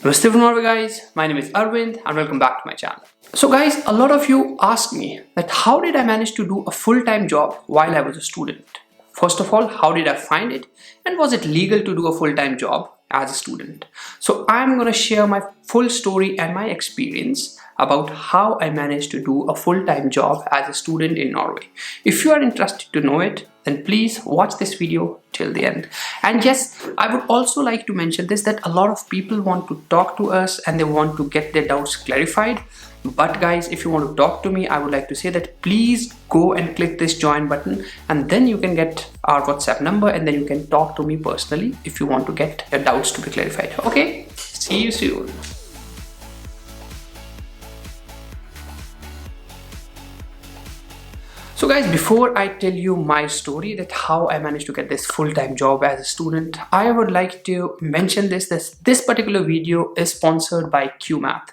Namaste from Norway guys, my name is Arvind and welcome back to my channel. So guys, a lot of you asked me that how did I manage to do a full-time job while I was a student? First of all, how did I find it? And was it legal to do a full-time job as a student? So I'm going to share my full story and my experience about how I managed to do a full-time job as a student in Norway. If you are interested to know it, then please watch this video till the end. And yes, I would also like to mention this, that a lot of people want to talk to us and they want to get their doubts clarified. But guys, if you want to talk to me, I would like to say that please go and click this join button, and then you can get our WhatsApp number and then you can talk to me personally if you want to get your doubts to be clarified. Okay, see you soon. So guys, before I tell you my story, that how I managed to get this full-time job as a student, I would like to mention this particular video is sponsored by CueMath.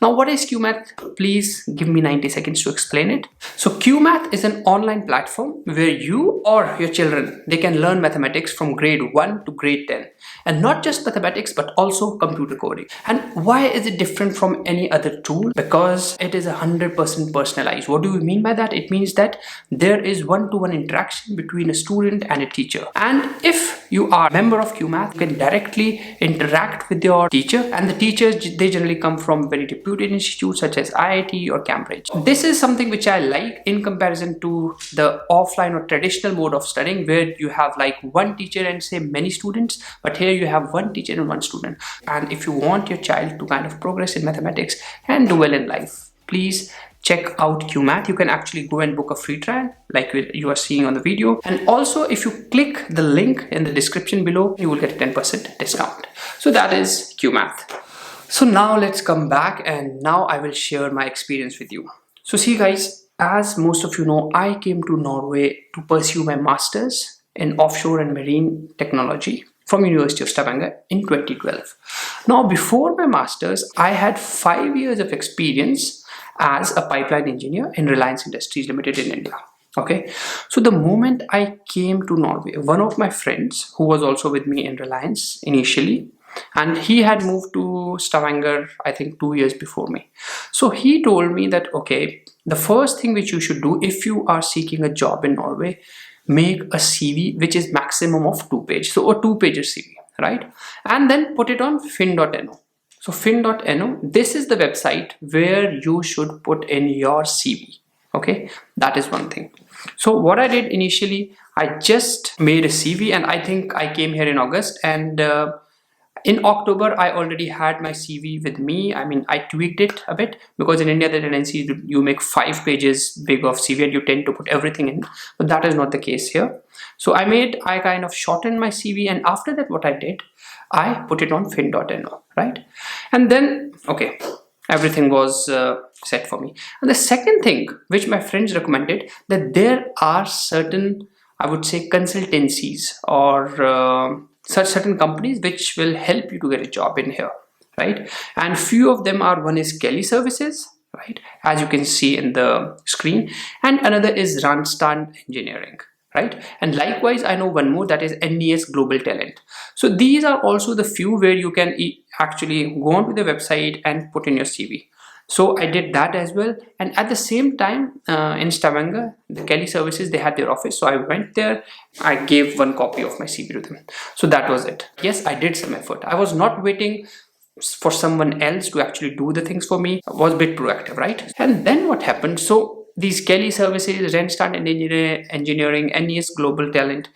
Now, what is CueMath? Please give me 90 seconds to explain it. So CueMath is an online platform where you or your children, they can learn mathematics from grade 1 to grade 10. And not just mathematics, but also computer coding. And why is it different from any other tool? Because it is 100% personalized. What do we mean by that? It means that there is one-to-one interaction between a student and a teacher. And if you are a member of CueMath, you can directly interact with your teacher. And the teachers, they generally come from very reputed institutes such as IIT or Cambridge. This is something which I like in comparison to the offline or traditional mode of studying, where you have like one teacher and say many students, but here you have one teacher and one student. And if you want your child to kind of progress in mathematics and do well in life, please check out CueMath. You can actually go and book a free trial like you are seeing on the video. And also, if you click the link in the description below, you will get a 10% discount. So that is CueMath. So now let's come back, and now I will share my experience with you. So see guys, as most of you know, I came to Norway to pursue my master's in offshore and marine technology from University of Stavanger in 2012. Now, before my master's, I had 5 years of experience as a pipeline engineer in Reliance Industries Limited in India. Okay, so the moment I came to Norway, one of my friends who was also with me in Reliance initially, and he had moved to Stavanger, I think 2 years before me. So he told me that, okay, the first thing which you should do if you are seeking a job in Norway, make a CV which is maximum of 2 pages. So a 2-pager CV, right? And then put it on fin.no. So fin.no, this is the website where you should put in your CV. Okay, that is one thing. So what I did initially, I just made a CV, and I think I came here in August, and in October, I already had my CV with me. I mean, I tweaked it a bit because in India, the tendency is you make 5 pages big of CV and you tend to put everything in, but that is not the case here. So I kind of shortened my CV, and after that, what I did, I put it on fin.no, right? And then, okay, everything was set for me. And the second thing which my friends recommended, that there are certain, I would say, consultancies or such certain companies which will help you to get a job in here, right? And few of them are, one is Kelly Services, right, as you can see in the screen, and another is Randstad Engineering, right? And likewise, I know one more, that is NES Global Talent. So these are also the few where you can actually go onto the website and put in your CV. So I did that as well. And at the same time, in Stavanger, the Kelly Services, they had their office. So I went there, I gave one copy of my CV to them. So that was it. Yes, I did some effort. I was not waiting for someone else to actually do the things for me. I was a bit proactive, right? And then what happened? So these Kelly Services, Randstad Engineering, NES Global Talent,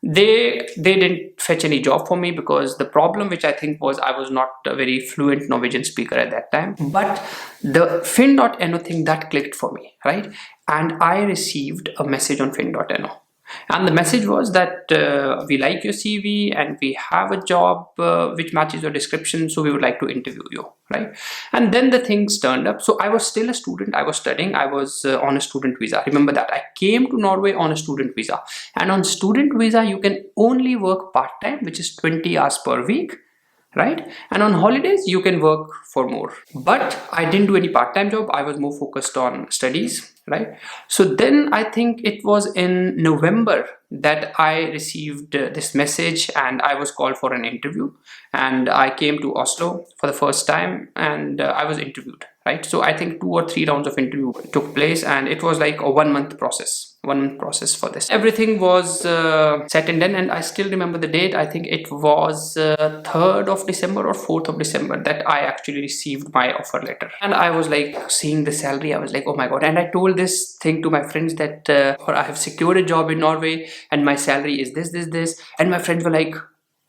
they didn't fetch any job for me, because the problem which I think was I was not a very fluent Norwegian speaker at that time. But the fin.no thing, that clicked for me, right? And I received a message on fin.no. And the message was that we like your CV and we have a job which matches your description, so we would like to interview you, right? And then the things turned up. So I was still a student, I was studying, I was on a student visa. Remember that I came to Norway on a student visa, and on student visa you can only work part-time, which is 20 hours per week, right? And on holidays you can work for more. But I didn't do any part-time job, I was more focused on studies, right? So then I think it was in November that I received this message and I was called for an interview, and I came to Oslo for the first time, and I was interviewed, right? So I think 2 or 3 rounds of interview took place, and it was like a 1 month process for this. Everything was set and done, and I still remember the date. I think it was 3rd of December or 4th of December that I actually received my offer letter. And I was like seeing the salary, I was like, oh my god. And I told this thing to my friends that I have secured a job in Norway and my salary is this, and my friends were like,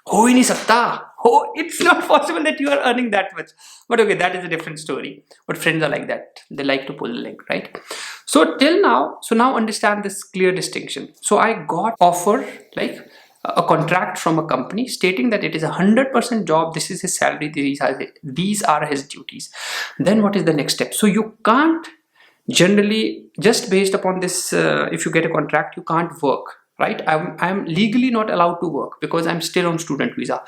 ho hi nahi sakta. Oh, it's not possible that you are earning that much. But okay, that is a different story. But friends are like that. They like to pull the leg, right? So till now, now understand this clear distinction. So I got offer, like a contract from a company stating that it is 100% job. This is his salary. These are his duties. Then what is the next step? So you can't generally, just based upon this, if you get a contract, you can't work, right? I'm legally not allowed to work because I'm still on student visa.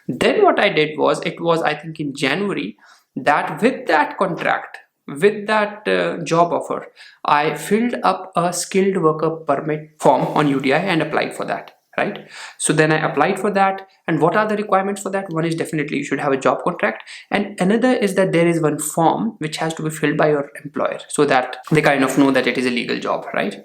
Then what I did was, it was I think in January, that with that contract, with that job offer, I filled up a skilled worker permit form on UDI and applied for that, right? So then I applied for that. And what are the requirements for that? One is definitely you should have a job contract, and another is that there is one form which has to be filled by your employer so that they kind of know that it is a legal job, right?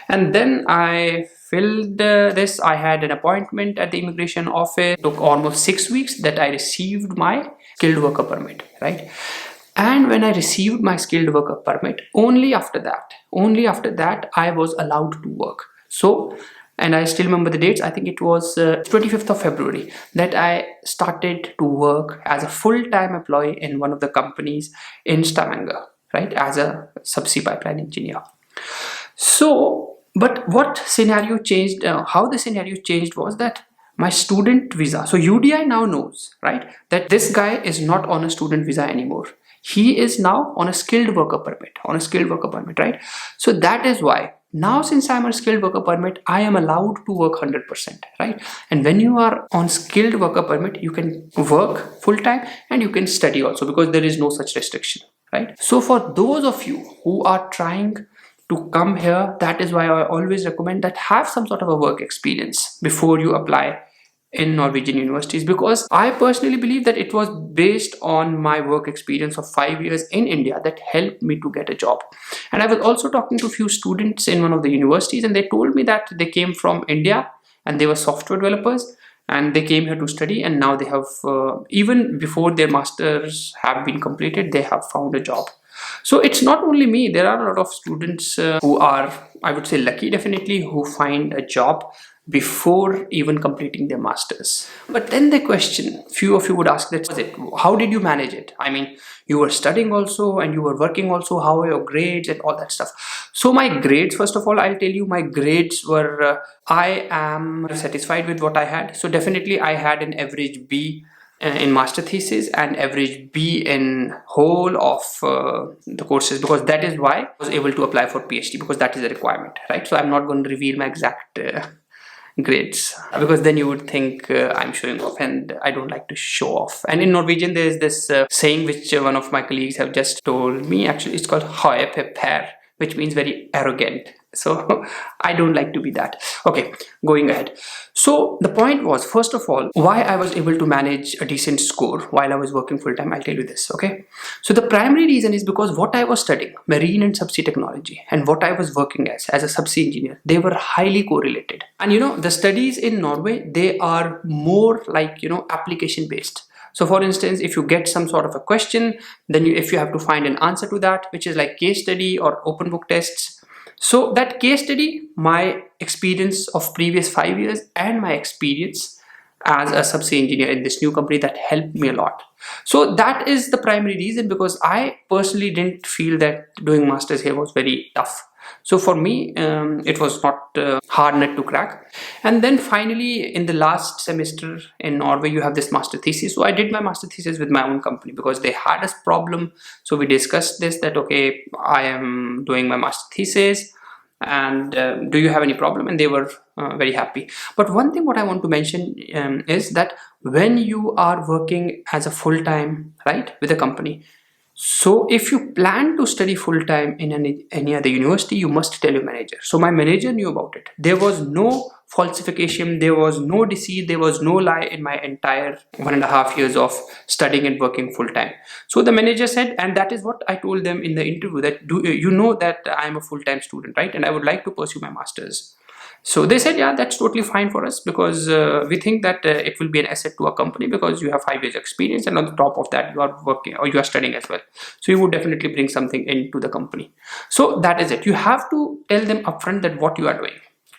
And then I filled this. I had an appointment at the immigration office. It took almost 6 weeks that I received my skilled worker permit, right? And when I received my skilled worker permit, only after that I was allowed to work. So, and I still remember the dates, I think it was 25th of February that I started to work as a full-time employee in one of the companies in Stavanger, right, as a subsea pipeline engineer. So, but what scenario changed, how the scenario changed was that my student visa, so UDI now knows, right, that this guy is not on a student visa anymore. He is now on a skilled worker permit, right? So that is why now, since I'm on a skilled worker permit, I am allowed to work 100%, right? And when you are on skilled worker permit, you can work full time and you can study also, because there is no such restriction, right? So for those of you who are trying to come here, that is why I always recommend that have some sort of a work experience before you apply in Norwegian universities, because I personally believe that it was based on my work experience of 5 years in India that helped me to get a job. And I was also talking to a few students in one of the universities, and they told me that they came from India and they were software developers and they came here to study, and now they have even before their masters have been completed, they have found a job. So it's not only me, there are a lot of students who are, I would say, lucky definitely, who find a job before even completing their masters. But then the question, few of you would ask, that how did you manage it? I mean, you were studying also and you were working also. How are your grades and all that stuff? So my grades, first of all, I'll tell you, my grades were, I am satisfied with what I had. So definitely I had an average B in master thesis and average B in whole of the courses, because that is why I was able to apply for PhD, because that is a requirement, right? So I'm not going to reveal my exact grades, because then you would think I'm showing off, and I don't like to show off. And in Norwegian there is this saying which one of my colleagues have just told me. Actually, it's called høye pepper, which means very arrogant. So I don't like to be that. Okay, going ahead. So the point was, first of all, why I was able to manage a decent score while I was working full-time. I'll tell you this, okay? So the primary reason is because what I was studying, marine and subsea technology, and what I was working as a subsea engineer, they were highly correlated. And you know, the studies in Norway, they are more like, you know, application based. So for instance, if you get some sort of a question, then if you have to find an answer to that, which is like case study or open book tests. So that case study, my experience of previous 5 years and my experience as a subsea engineer in this new company, that helped me a lot. So that is the primary reason, because I personally didn't feel that doing masters here was very tough. So for me, it was not hard nut to crack. And then finally, in the last semester in Norway, you have this master thesis. So I did my master thesis with my own company because they had a problem. So we discussed this, that, okay, I am doing my master thesis, and do you have any problem? And they were very happy. But one thing what I want to mention is that when you are working as a full-time, right, with a company, So if you plan to study full-time in any other university, you must tell your manager. So my manager knew about it. There was no falsification, there was no deceit, there was no lie in my entire 1.5 years of studying and working full-time. So the manager said, and that is what I told them in the interview, that you know that I am a full-time student, right? And I would like to pursue my master's. So they said, yeah, that's totally fine for us, because we think that it will be an asset to our company, because you have 5 years experience, and on the top of that you are working or you are studying as well. So you would definitely bring something into the company. So that is it. You have to tell them upfront that what you are doing,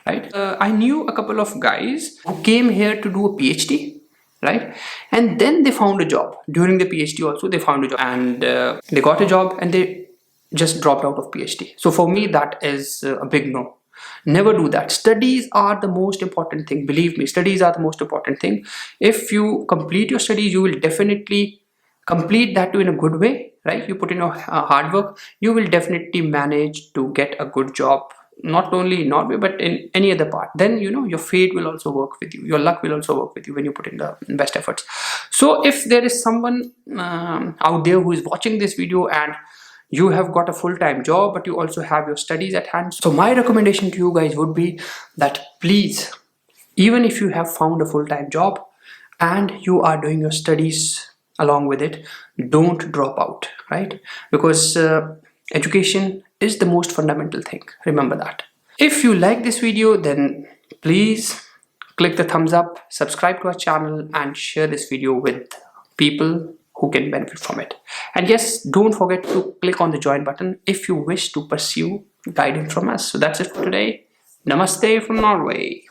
right? I knew a couple of guys who came here to do a PhD, right? And then they found a job. During the PhD also they found a job, and they got a job and they just dropped out of PhD. So for me, that is a big no. Never do that. Studies are the most important thing. Believe me, studies are the most important thing. If you complete your studies, you will definitely complete that too in a good way, right? You put in your hard work, you will definitely manage to get a good job, not only in Norway but in any other part. Then your fate will also work with you, your luck will also work with you when you put in the best efforts. So if there is someone out there who is watching this video and you have got a full-time job but you also have your studies at hand, so my recommendation to you guys would be that please, even if you have found a full-time job and you are doing your studies along with it, don't drop out, right? Because education is the most fundamental thing. Remember that. If you like this video, then please click the thumbs up, subscribe to our channel, and share this video with people who can benefit from it. And yes, don't forget to click on the join button if you wish to pursue guidance from us. So that's it for today. Namaste from Norway.